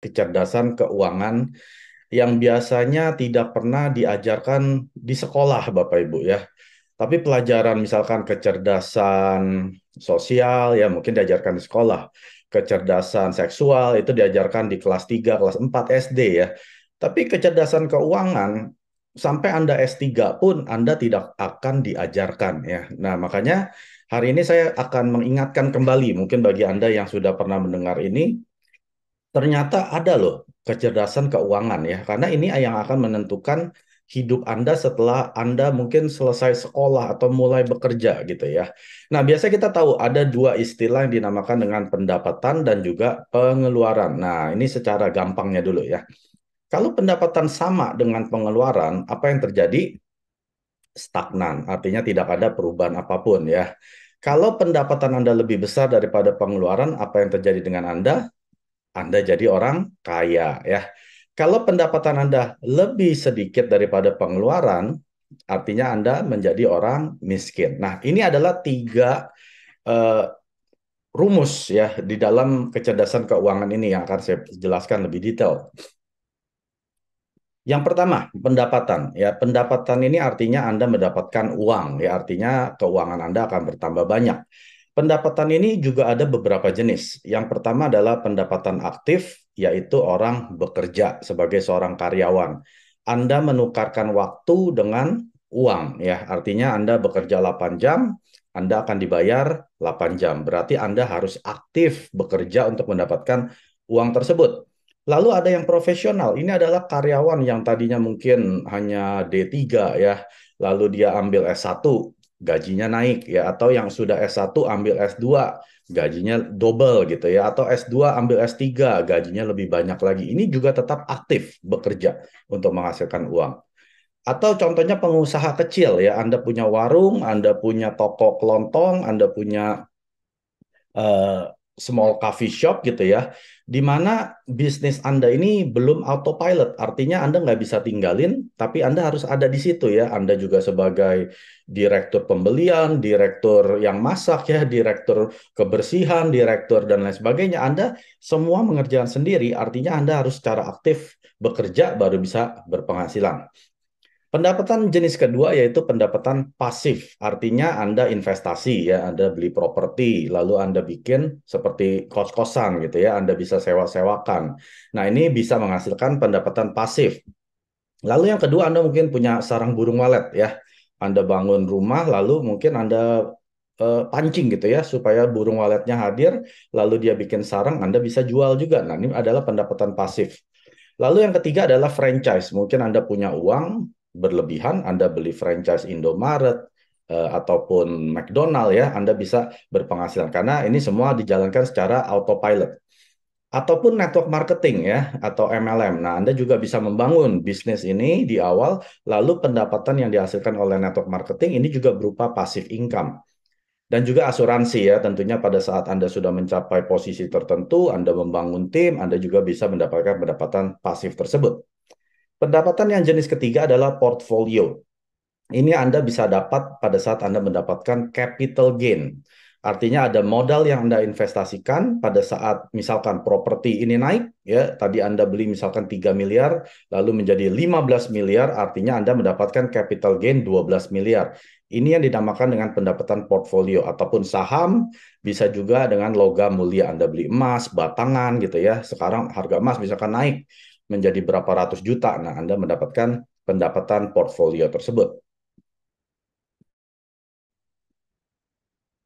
kecerdasan keuangan yang biasanya tidak pernah diajarkan di sekolah, Bapak Ibu ya. Tapi pelajaran misalkan kecerdasan sosial ya mungkin diajarkan di sekolah. Kecerdasan seksual itu diajarkan di kelas 3, kelas 4 SD ya. Tapi kecerdasan keuangan sampai Anda S3 pun Anda tidak akan diajarkan ya. Nah, makanya hari ini saya akan mengingatkan kembali mungkin bagi Anda yang sudah pernah mendengar ini, ternyata ada loh kecerdasan keuangan ya, karena ini yang akan menentukan hidup Anda setelah Anda mungkin selesai sekolah atau mulai bekerja gitu ya. Nah, biasa kita tahu ada dua istilah yang dinamakan dengan pendapatan dan juga pengeluaran. Nah, ini secara gampangnya dulu ya. Kalau pendapatan sama dengan pengeluaran, apa yang terjadi? Stagnan, artinya tidak ada perubahan apapun ya. Kalau pendapatan Anda lebih besar daripada pengeluaran, apa yang terjadi dengan Anda? Anda jadi orang kaya ya. Kalau pendapatan Anda lebih sedikit daripada pengeluaran, artinya Anda menjadi orang miskin. Nah, ini adalah tiga eh, rumus ya di dalam kecerdasan keuangan ini yang akan saya jelaskan lebih detail. Yang pertama, pendapatan. Ya, pendapatan ini artinya Anda mendapatkan uang, ya artinya keuangan Anda akan bertambah banyak. Pendapatan ini juga ada beberapa jenis. Yang pertama adalah pendapatan aktif, yaitu orang bekerja sebagai seorang karyawan. Anda menukarkan waktu dengan uang, ya. Artinya Anda bekerja 8 jam, Anda akan dibayar 8 jam. Berarti Anda harus aktif bekerja untuk mendapatkan uang tersebut. Lalu ada yang profesional. Ini adalah karyawan yang tadinya mungkin hanya D3 ya, lalu dia ambil S1, gajinya naik ya, atau yang sudah S1 ambil S2, gajinya double gitu ya, atau S2 ambil S3, gajinya lebih banyak lagi. Ini juga tetap aktif bekerja untuk menghasilkan uang. Atau contohnya pengusaha kecil ya, Anda punya warung, Anda punya toko kelontong, Anda punya eh, small coffee shop gitu ya, di mana bisnis Anda ini belum autopilot, artinya Anda nggak bisa tinggalin, tapi Anda harus ada di situ ya. Anda juga sebagai direktur pembelian, direktur yang masak ya, direktur kebersihan, direktur dan lain sebagainya. Anda semua mengerjakan sendiri, artinya Anda harus secara aktif bekerja baru bisa berpenghasilan. Pendapatan jenis kedua yaitu pendapatan pasif. Artinya Anda investasi ya, Anda beli properti, lalu Anda bikin seperti kos-kosan gitu ya, Anda bisa sewa-sewakan. Nah, ini bisa menghasilkan pendapatan pasif. Lalu yang kedua Anda mungkin punya sarang burung walet ya. Anda bangun rumah lalu mungkin Anda pancing gitu ya supaya burung waletnya hadir, lalu dia bikin sarang, Anda bisa jual juga. Nah, ini adalah pendapatan pasif. Lalu yang ketiga adalah franchise. Mungkin Anda punya uang berlebihan, Anda beli franchise Indomaret ataupun McDonald ya, Anda bisa berpenghasilan karena ini semua dijalankan secara autopilot. Ataupun network marketing ya, atau MLM. Nah, Anda juga bisa membangun bisnis ini di awal, lalu pendapatan yang dihasilkan oleh network marketing ini juga berupa passive income. Dan juga asuransi ya, tentunya pada saat Anda sudah mencapai posisi tertentu, Anda membangun tim, Anda juga bisa mendapatkan pendapatan pasif tersebut. Pendapatan yang jenis ketiga adalah portfolio. Ini Anda bisa dapat pada saat Anda mendapatkan capital gain. Artinya ada modal yang Anda investasikan pada saat misalkan properti ini naik, ya tadi Anda beli misalkan 3 miliar, lalu menjadi 15 miliar, artinya Anda mendapatkan capital gain 12 miliar. Ini yang dinamakan dengan pendapatan portfolio ataupun saham, bisa juga dengan logam mulia. Anda beli emas, batangan gitu ya. Sekarang harga emas misalkan naik menjadi berapa ratus juta. Nah, Anda mendapatkan pendapatan portfolio tersebut.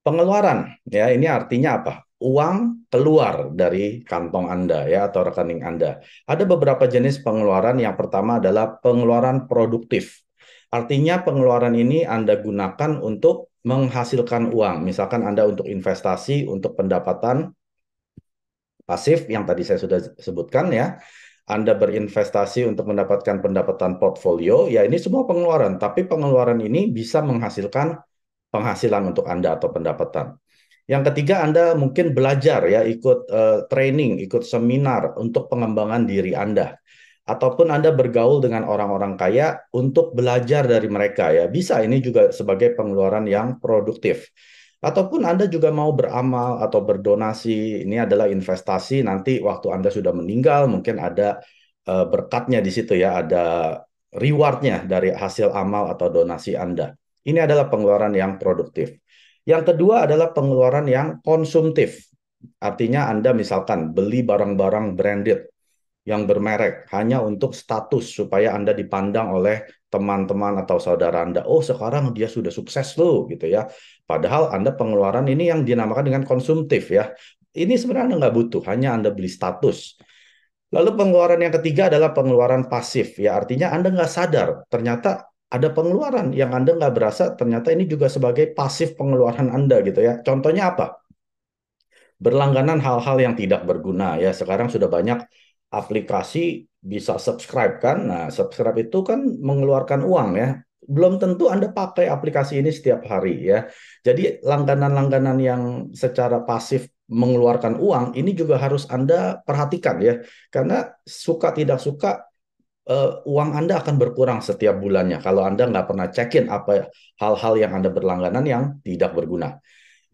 Pengeluaran, ya ini artinya apa? Uang keluar dari kantong Anda ya atau rekening Anda. Ada beberapa jenis pengeluaran. Yang pertama adalah pengeluaran produktif. Artinya pengeluaran ini Anda gunakan untuk menghasilkan uang. Misalkan Anda untuk investasi, untuk pendapatan pasif yang tadi saya sudah sebutkan ya. Anda berinvestasi untuk mendapatkan pendapatan portfolio, ya ini semua pengeluaran. Tapi pengeluaran ini bisa menghasilkan penghasilan untuk Anda atau pendapatan. Yang ketiga, Anda mungkin belajar ya, ikut training, ikut seminar untuk pengembangan diri Anda. Ataupun Anda bergaul dengan orang-orang kaya untuk belajar dari mereka ya. Bisa ini juga sebagai pengeluaran yang produktif. Ataupun Anda juga mau beramal atau berdonasi, ini adalah investasi nanti waktu Anda sudah meninggal, mungkin ada berkatnya di situ ya, ada rewardnya dari hasil amal atau donasi Anda. Ini adalah pengeluaran yang produktif. Yang kedua adalah pengeluaran yang konsumtif. Artinya Anda misalkan beli barang-barang branded yang bermerek hanya untuk status supaya Anda dipandang oleh teman-teman atau saudara Anda. Oh, sekarang dia sudah sukses loh gitu ya. Padahal Anda pengeluaran ini yang dinamakan dengan konsumtif ya. Ini sebenarnya Anda nggak butuh, hanya Anda beli status. Lalu pengeluaran yang ketiga adalah pengeluaran pasif. Ya, artinya Anda nggak sadar. Ternyata ada pengeluaran yang Anda nggak berasa, ternyata ini juga sebagai pasif pengeluaran Anda gitu ya. Contohnya apa? Berlangganan hal-hal yang tidak berguna ya. Sekarang sudah banyak aplikasi bisa subscribe kan. Nah, subscribe itu kan mengeluarkan uang ya. Belum tentu Anda pakai aplikasi ini setiap hari ya. Jadi langganan-langganan yang secara pasif mengeluarkan uang ini juga harus Anda perhatikan ya. Karena suka tidak suka uang Anda akan berkurang setiap bulannya kalau Anda nggak pernah cekin apa hal-hal yang Anda berlangganan yang tidak berguna.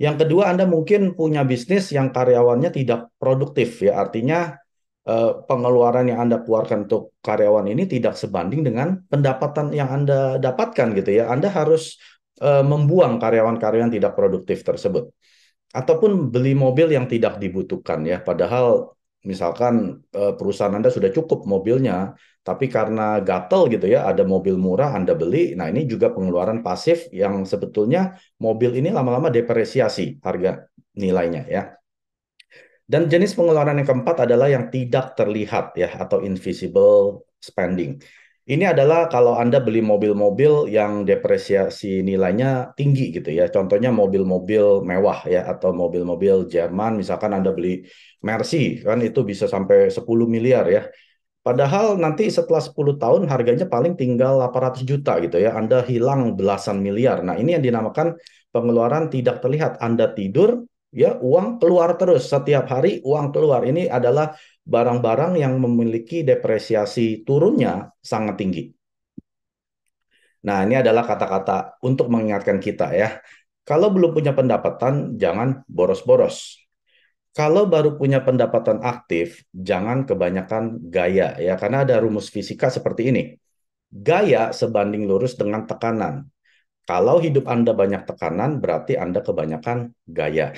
Yang kedua, Anda mungkin punya bisnis yang karyawannya tidak produktif, ya. Artinya pengeluaran yang Anda keluarkan untuk karyawan ini tidak sebanding dengan pendapatan yang Anda dapatkan, gitu ya. Anda harus membuang karyawan-karyawan tidak produktif tersebut. Ataupun beli mobil yang tidak dibutuhkan, ya. Padahal misalkan perusahaan Anda sudah cukup mobilnya, tapi karena gatel gitu ya, ada mobil murah Anda beli. Nah, ini juga pengeluaran pasif yang sebetulnya mobil ini lama-lama depresiasi harga nilainya ya. Dan jenis pengeluaran yang keempat adalah yang tidak terlihat ya atau invisible spending. Ini adalah kalau Anda beli mobil-mobil yang depresiasi nilainya tinggi gitu ya. Contohnya mobil-mobil mewah ya atau mobil-mobil Jerman, misalkan Anda beli Mercy kan itu bisa sampai 10 miliar ya. Padahal nanti setelah 10 tahun harganya paling tinggal 800 juta gitu ya. Anda hilang belasan miliar. Nah, ini yang dinamakan pengeluaran tidak terlihat. Anda tidur, ya uang keluar terus. Setiap hari uang keluar. Ini adalah barang-barang yang memiliki depresiasi turunnya sangat tinggi. Nah, ini adalah kata-kata untuk mengingatkan kita ya. Kalau belum punya pendapatan, jangan boros-boros. Kalau baru punya pendapatan aktif, jangan kebanyakan gaya ya, karena ada rumus fisika seperti ini. Gaya sebanding lurus dengan tekanan. Kalau hidup Anda banyak tekanan, berarti Anda kebanyakan gaya.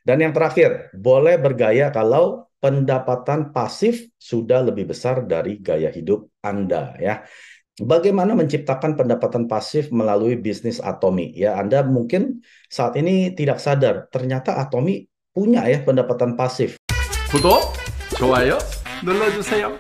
Dan yang terakhir, boleh bergaya kalau pendapatan pasif sudah lebih besar dari gaya hidup Anda ya. Bagaimana menciptakan pendapatan pasif melalui bisnis Atomi? Ya, Anda mungkin saat ini tidak sadar, ternyata Atomi punya ya pendapatan pasif. 구독, 좋아요 눌러주세요.